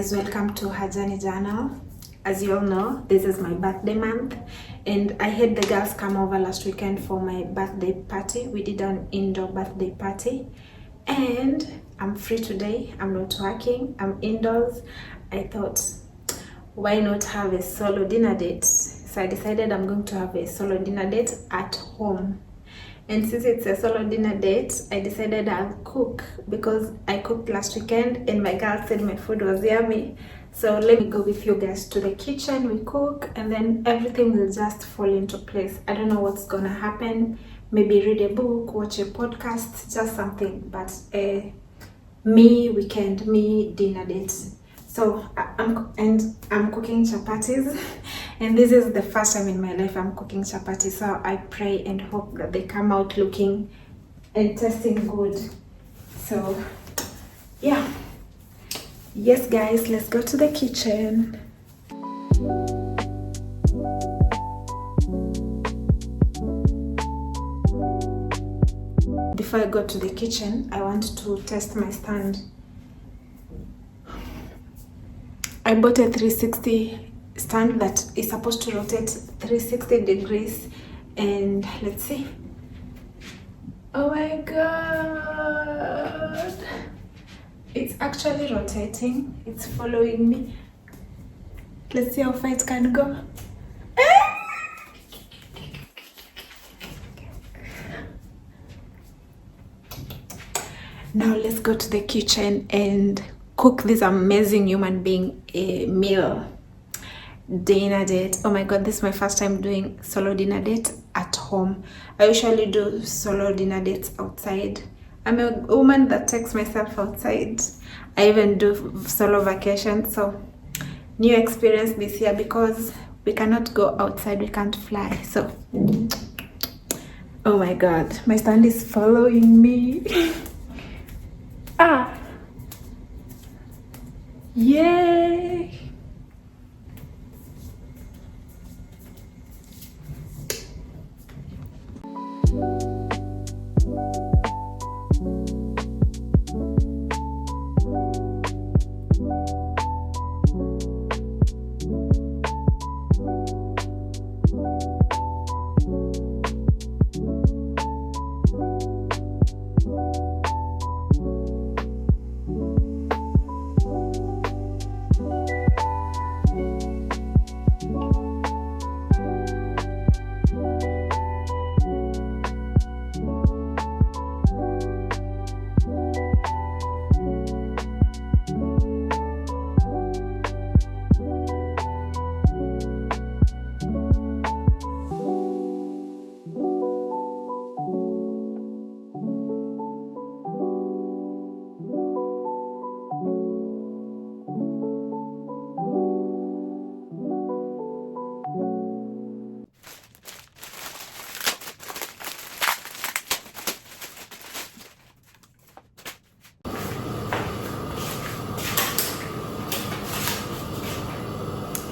guys, welcome to her journey journal. As you all know, this is my birthday month and I had the girls come over last weekend for my birthday party. We did an indoor birthday party and I'm free today. I'm not working, I'm indoors. I thought, why not have a solo dinner date? So I decided I'm going to have a solo dinner date at home. And since it's a solo dinner date, I decided I'll cook because I cooked last weekend and my girl said my food was yummy. So let me go with you guys to the kitchen, we cook, and then everything will just fall into place. I don't know what's gonna happen. Maybe read a book, watch a podcast, just something. But me weekend, me dinner date. So I'm cooking chapatis and this is the first time in my life I'm cooking chapatis, so I pray and hope that they come out looking and tasting good. So yeah, yes guys, let's go to the kitchen. Before I go to the kitchen, I want to test my stand. I bought a 360 stand that is supposed to rotate 360 degrees, and let's see. Oh my god, it's actually rotating, it's following me. Let's see how far it can go. Now let's go to the kitchen and cook this amazing human being a meal. Dinner date. Oh my god, this is my first time doing solo dinner date at home. I usually do solo dinner dates outside. I'm a woman that takes myself outside. I even do solo vacation, so new experience this year because we cannot go outside, we can't fly. So oh my god, my stand is following me. Yay!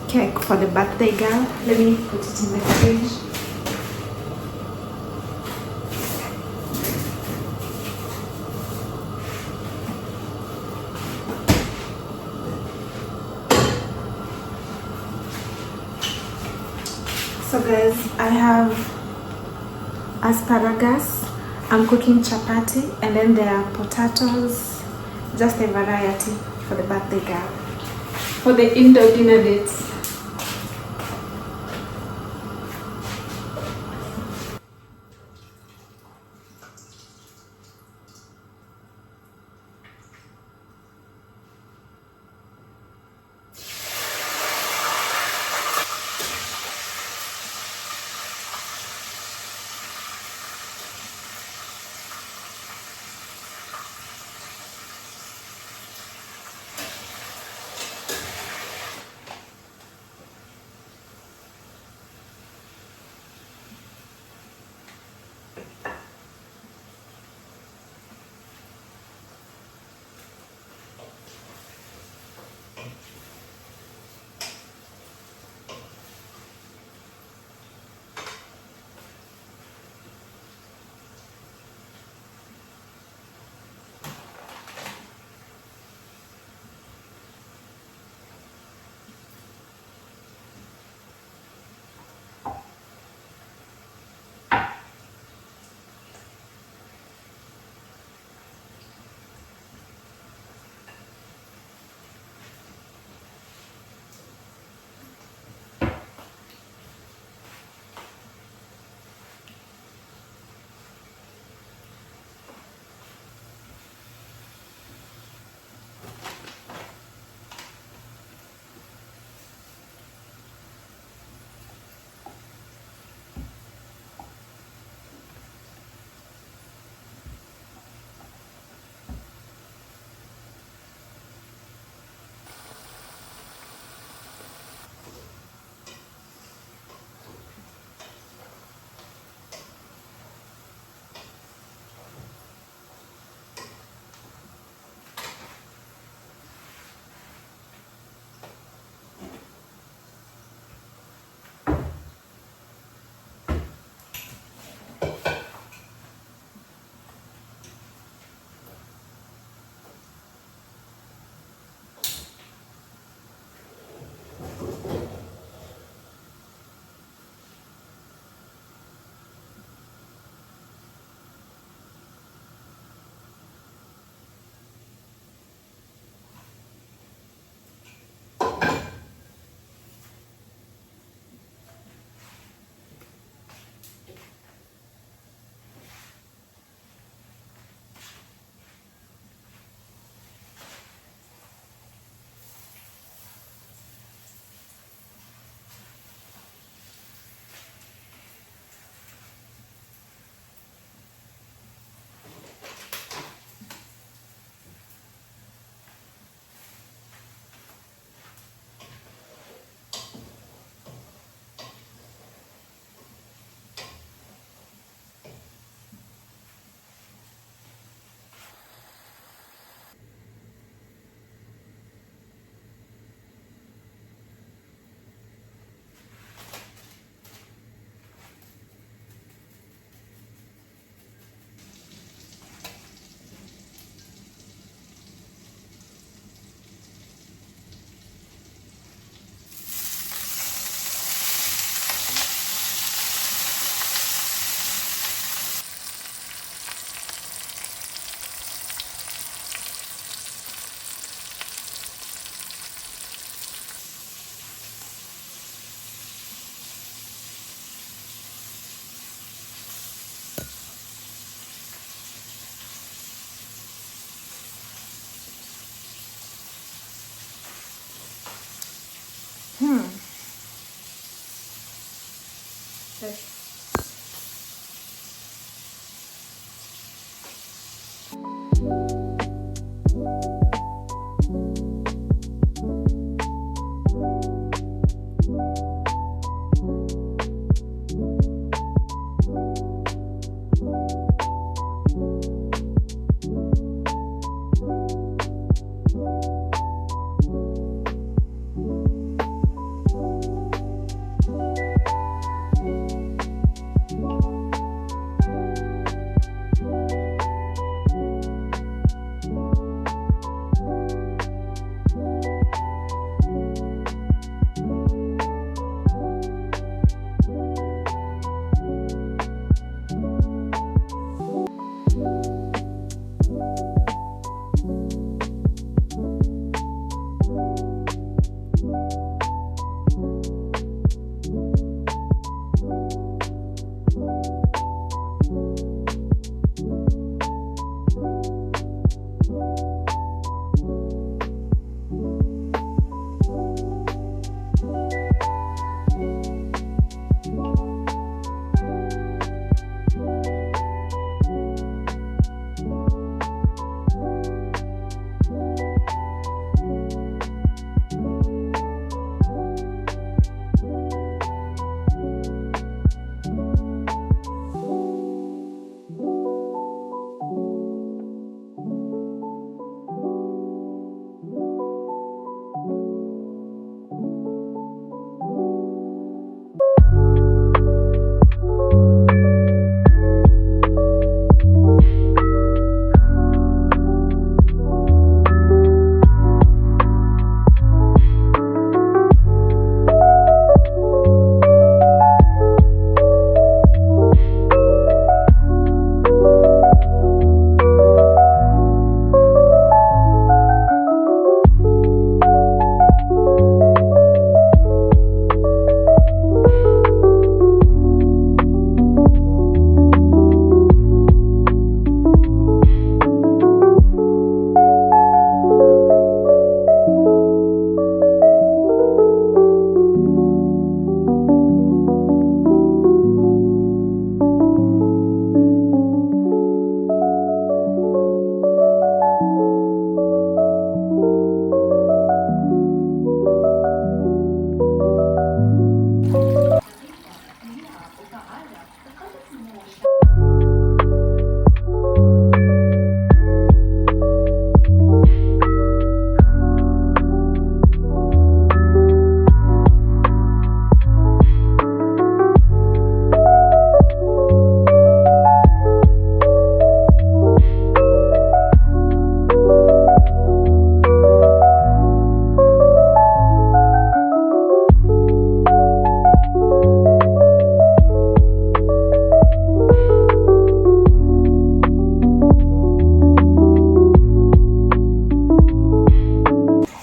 Cake for the birthday girl. Let me put it in the fridge. So guys, I have asparagus, I'm cooking chapati, and then there are potatoes, just a variety for the birthday girl. For the indoor dinner dates.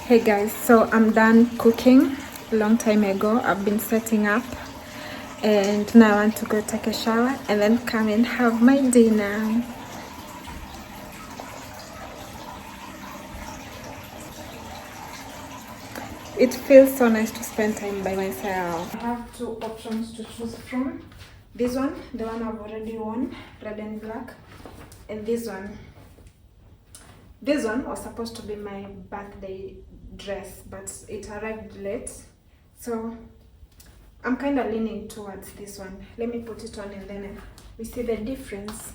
Hey guys, so I'm done cooking a long time ago. I've been setting up and now I want to go take a shower and then come and have my dinner. It feels so nice to spend time by myself. I have two options to choose from. This one, the one I've already worn, red and black, and this one. This one was supposed to be my birthday dress, but it arrived late, so I'm kind of leaning towards this one. Let me put it on and then we see the difference.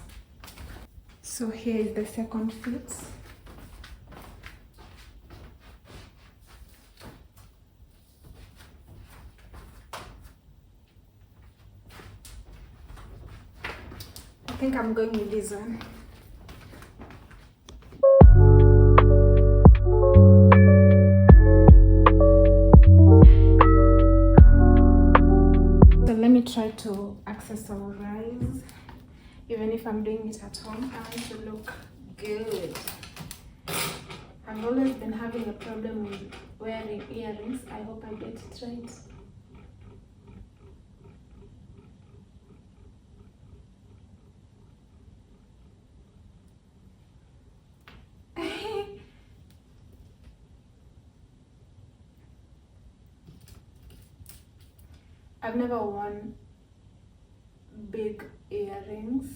So here is the second fit. I think I'm going with this one. Let me try to accessorize. Even if I'm doing it at home, I want to look good. I've always been having a problem with wearing earrings. I hope I get it right. I've never worn big earrings.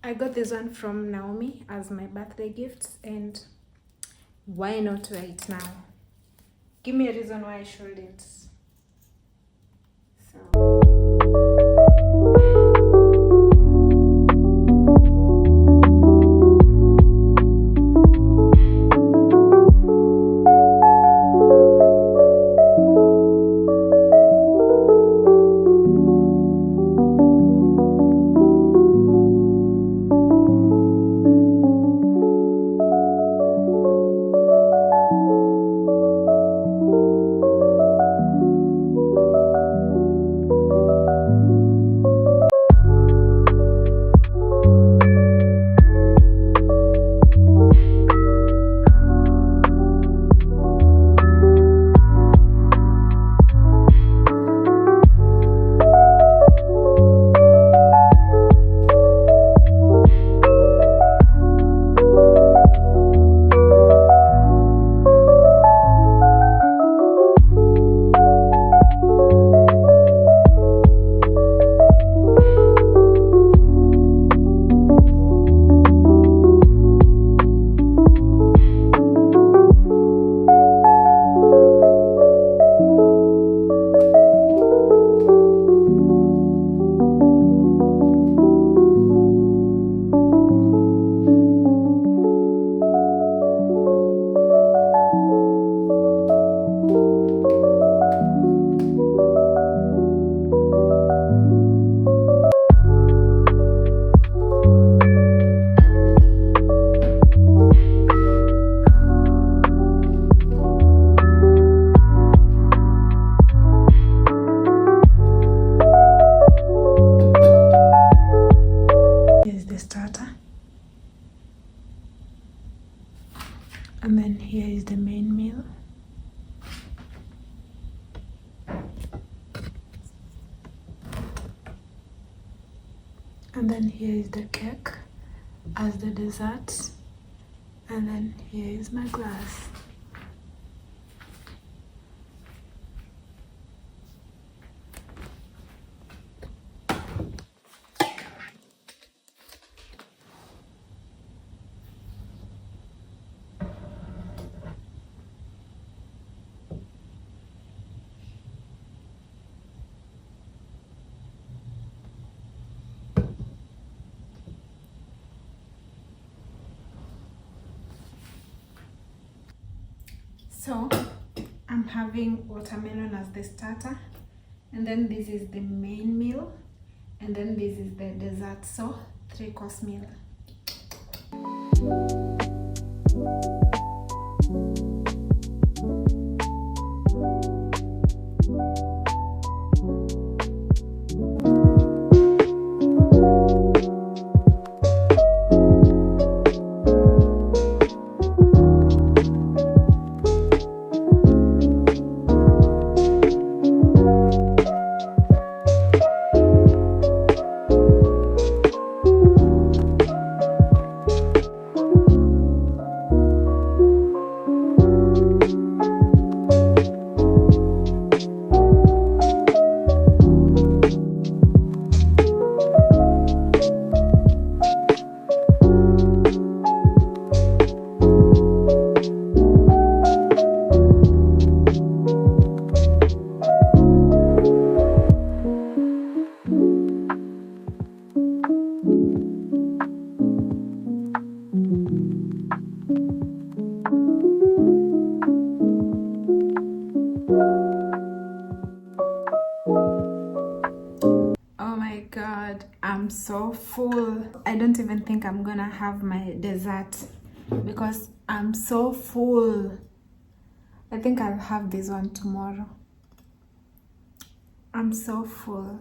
I got this one from Naomi as my birthday gift, and why not wear it now? Give me a reason why I shouldn't. And then here is the main meal. And then here is the cake as the dessert. And then here is my glass. So I'm having watermelon as the starter, and then this is the main meal, and then this is the dessert. So 3-course meal. Oh my god, I'm so full. I don't even think I'm gonna have my dessert because I'm so full. I think I'll have this one tomorrow. I'm so full.